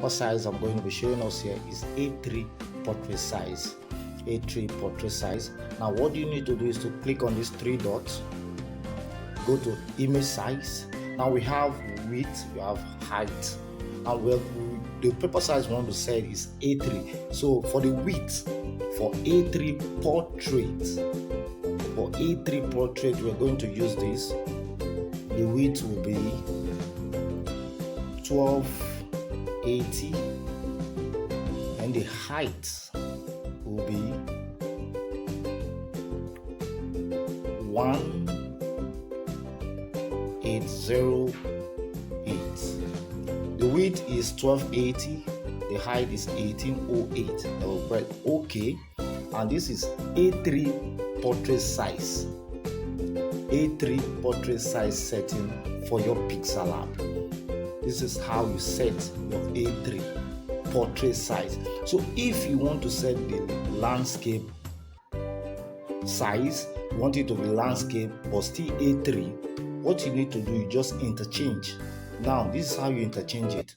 What size I'm going to be showing us here is A3 portrait size. A3 portrait size. Now what you need to do is to click on these three dots, go to image size. Now we have width, we have height. Now the paper size we want to set is A3. So for the width, for A3 portrait, we're going to use this. The width will be 1280 and the height will be 1808. The width is 1280, the height is 1808. I will press OK, and this is A3 portrait size. A3 portrait size setting for your Pixellab. This is how you set your A3 portrait size. So if you want to set the landscape size, you want it to be landscape but still A3, what you need to do is just interchange. Now this is how you interchange it.